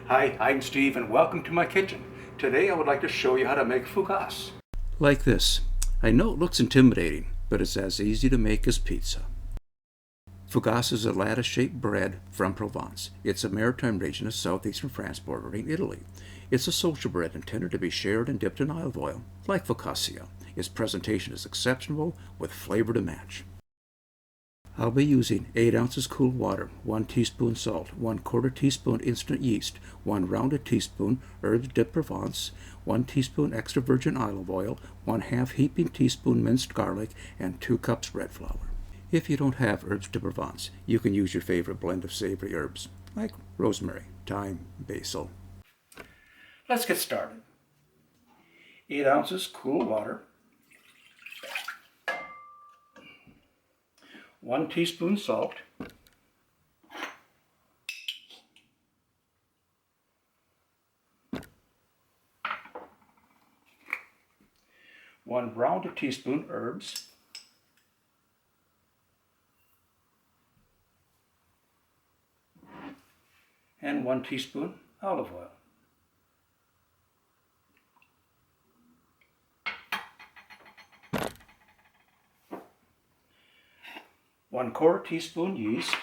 Hi, I'm Steve and welcome to my kitchen. Today I would like to show you how to make fougasse. Like this. I know it looks intimidating, but it's as easy to make as pizza. Fougasse is a lattice-shaped bread from Provence. It's a maritime region of southeastern France bordering Italy. It's a social bread intended to be shared and dipped in olive oil, like focaccia. Its presentation is exceptional with flavor to match. I'll be using 8 ounces cool water, 1 teaspoon salt, 1/4 teaspoon instant yeast, 1 rounded teaspoon herbes de Provence, 1 teaspoon extra virgin olive oil, 1/2 heaping teaspoon minced garlic, and 2 cups bread flour. If you don't have herbes de Provence, you can use your favorite blend of savory herbs, like rosemary, thyme, basil. Let's get started. 8 ounces cool water, 1 teaspoon salt, 1 rounded teaspoon herbs, and 1 teaspoon olive oil. One-quarter teaspoon yeast,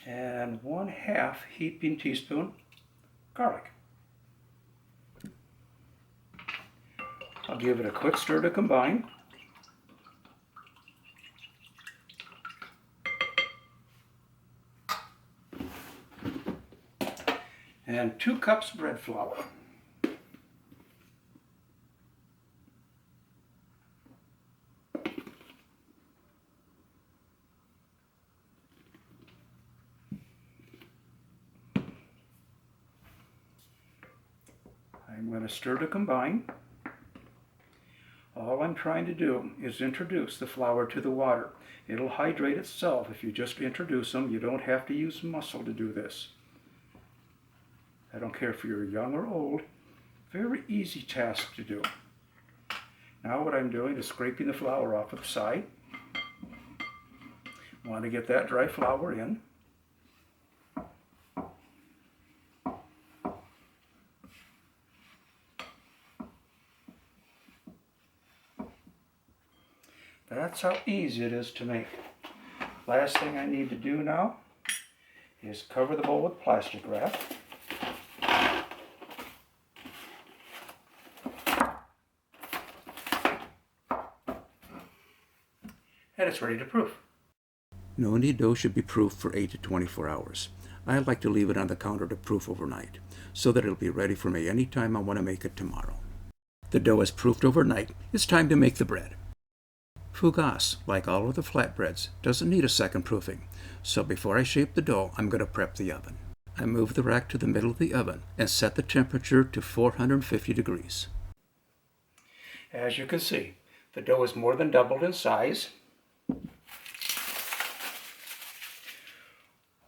and 1/2 heaping teaspoon garlic. I'll give it a quick stir to combine. And 2 cups bread flour. I'm going to stir to combine. All I'm trying to do is introduce the flour to the water. It'll hydrate itself if you just introduce them. You don't have to use muscle to do this. I don't care if you're young or old. Very easy task to do. Now what I'm doing is scraping the flour off of the side. Want to get that dry flour in. That's how easy it is to make. Last thing I need to do now is cover the bowl with plastic wrap. And it's ready to proof. No knead dough should be proofed for 8 to 24 hours. I like to leave it on the counter to proof overnight, so that it'll be ready for me anytime I want to make it tomorrow. The dough is proofed overnight. It's time to make the bread. Fougasse, like all of the flatbreads, doesn't need a second proofing, so before I shape the dough, I'm going to prep the oven. I move the rack to the middle of the oven and set the temperature to 450 degrees. As you can see, the dough is more than doubled in size.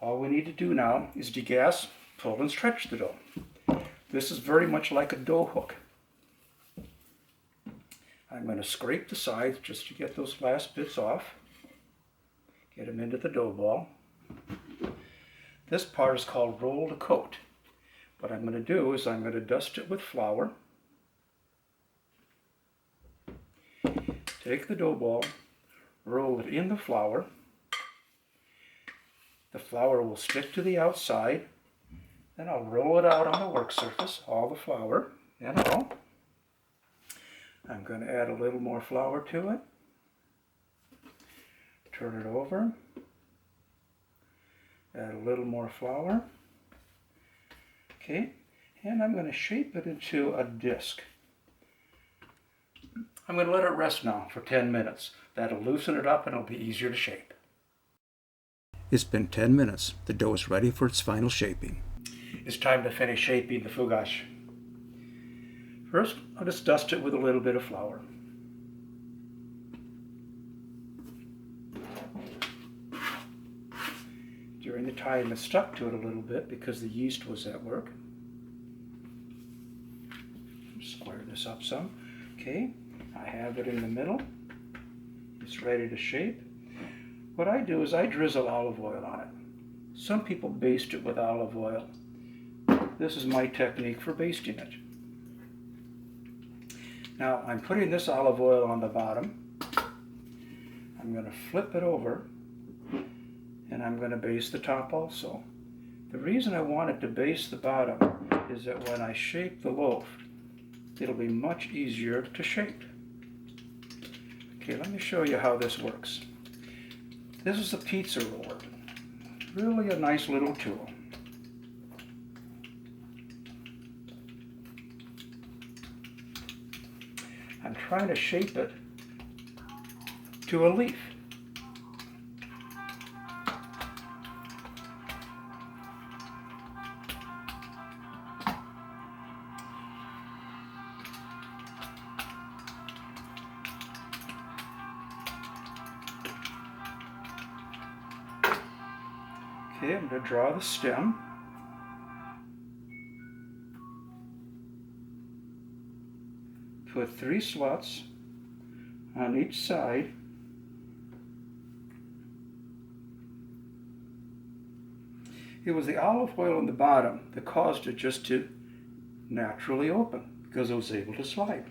All we need to do now is degahss, pull and stretch the dough. This is very much like a dough hook. I'm going to scrape the sides just to get those last bits off. Get them into the dough ball. This part is called roll to coat. What I'm going to do is I'm going to dust it with flour. Take the dough ball, roll it in the flour. The flour will stick to the outside. Then I'll roll it out on the work surface, all the flour and all. I'm going to add a little more flour to it. Turn it over. Add a little more flour. Okay, and I'm going to shape it into a disc. I'm going to let it rest now for 10 minutes. That'll loosen it up and it'll be easier to shape. It's been 10 minutes. The dough is ready for its final shaping. It's time to finish shaping the fougasse. First, I'll just dust it with a little bit of flour. During the time it stuck to it a little bit because the yeast was at work. Square this up some. Okay, I have it in the middle. It's ready to shape. What I do is I drizzle olive oil on it. Some people baste it with olive oil. This is my technique for basting it. Now I'm putting this olive oil on the bottom. I'm going to flip it over and I'm going to baste the top also. The reason I wanted to baste the bottom is that when I shape the loaf, it'll be much easier to shape. Okay, let me show you how this works. This is a pizza roller. Really a nice little tool. I'm trying to shape it to a leaf. Okay, I'm going to draw the stem. Put 3 slots on each side. It was the olive oil on the bottom that caused it just to naturally open because it was able to slide.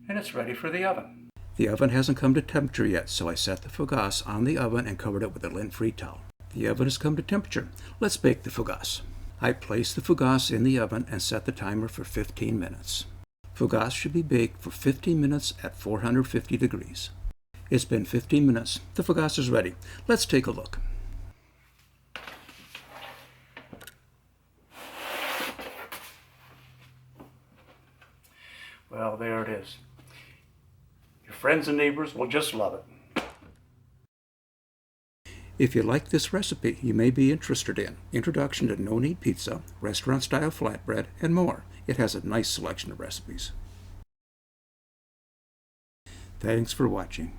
And it's ready for the oven. The oven hasn't come to temperature yet, so I set the fougasse on the oven and covered it with a lint-free towel. The oven has come to temperature. Let's bake the fougasse. I placed the fougasse in the oven and set the timer for 15 minutes. Fougasse should be baked for 15 minutes at 450 degrees. It's been 15 minutes. The fougasse is ready. Let's take a look. Well, there it is. Your friends and neighbors will just love it. If you like this recipe, you may be interested in Introduction to No-Knead Pizza, Restaurant-Style Flatbread, and more. It has a nice selection of recipes. Thanks for watching.